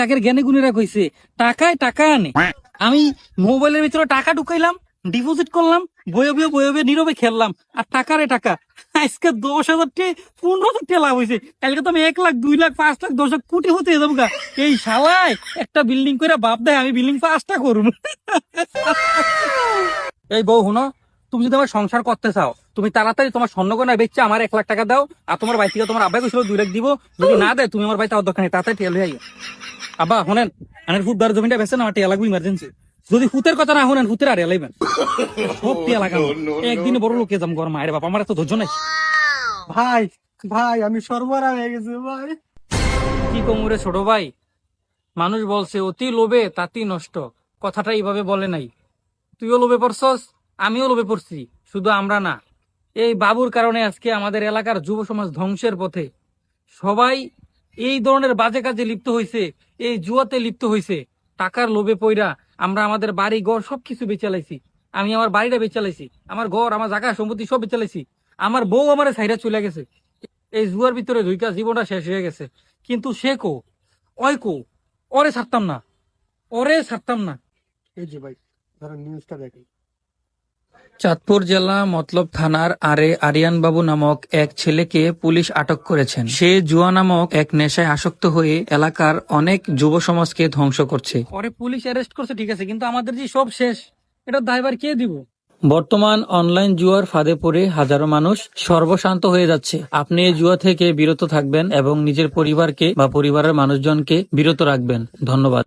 আগের জ্ঞানী গুণীরা কইছে টাকায় টাকা আনে। আমি মোবাইলের ভিতরে টাকা ঢুকাইলাম, ডিপোজিট করলাম, বয়ে বয়ে বয়ে বয়ে নীরবে খেললাম, আর টাকারে টাকা। আজকে 10,000 টাকা 15,000 টাকা লাভ হয়েছে। কালকে তো আমি 1 লাখ 2 লাখ 5 লাখ 10 লাখ কোটি হতে যাবো গা। এই শালায় একটা বিল্ডিং করে বাপ দেয়, আমি বিল্ডিং 5টা করবো। এই বউ হুনো, তুমি যদি আমার সংসার করতে চাও, তুমি তাড়াতাড়ি তোমার স্বর্ণগয়না বেচে আমার 1 লাখ টাকা দাও। আর তোমার বাড়ি থেকে তোমার আব্বাই কইছিল 2 লাখ দিব, যদি না দেয় তুমি আমার বাড়িতে দরকার নেই, তাড়াতাড়ি টেল হয়ে আইও। আব্বা শোনেন, আনের ফুটবার জমিটা বেছে না, আমার টিয়া লাগবে ইমার্জেন্সি। যদি ফুতের কথা না শুনেন, ফুতের আর এলাইবেন সব টিয়া লাগানো। একদিনে বড় লোকে যাম ঘর মায়ের বাপ, আমার এত ধৈর্য নাই। ভাই ভাই আমি সর্বহারা হয়ে গেছি ভাই। কি কমুরে ছোট ভাই, মানুষ বলছে অতি লোভে তাতি নষ্ট, কথাটা এইভাবে বলে নাই। তুইও লোভে পড়ছস, আমিও লোভে পড়ছি, শুধু আমরা না। এই বাবুর কারণে আজকে আমাদের এলাকার যুব সমাজ ধ্বংসের পথে। সবাই এই ধরনের বাজে কাজে লিপ্ত হয়েছে, এই জুয়াতে লিপ্ত হয়েছে। টাকার লোভে পইরা আমরা আমাদের বাড়ি ঘর সবকিছু বেচালাইছি। আমি আমার বাড়িটা বেচালাইছি, আমার ঘর আমার জায়গা সম্পত্তি সব বেচালাইছি। আমার বউ আমার সাইডা চলে গেছে, এই জুয়ার ভিতরে ঢুইকা জীবনটা শেষ হয়ে গেছে। কিন্তু সে কো, ওই কো, ওরে ছাড়তাম না, ওরে ছাড়তাম না। এই যে ভাই ধরো নিউজটা দেখেন। চাঁদপুর জেলা মতলব থানার আরিয়ান বাবু নামক এক ছেলেকে পুলিশ আটক করেছেন। সে জুয়া নামক এক নেশায় আসক্ত হয়ে এলাকার অনেক যুব সমাজকে ধ্বংস করছে। পরে পুলিশ অ্যারেস্ট করছে ঠিক আছে, কিন্তু আমাদের যে সব শেষ, এটা দায়ভার কে দিব? বর্তমান অনলাইন জুয়ার ফাঁদে পড়ে হাজারো মানুষ সর্বশান্ত হয়ে যাচ্ছে। আপনি এই জুয়া থেকে বিরত থাকবেন এবং নিজের পরিবারকে বা পরিবারের মানুষজনকে বিরত রাখবেন। ধন্যবাদ।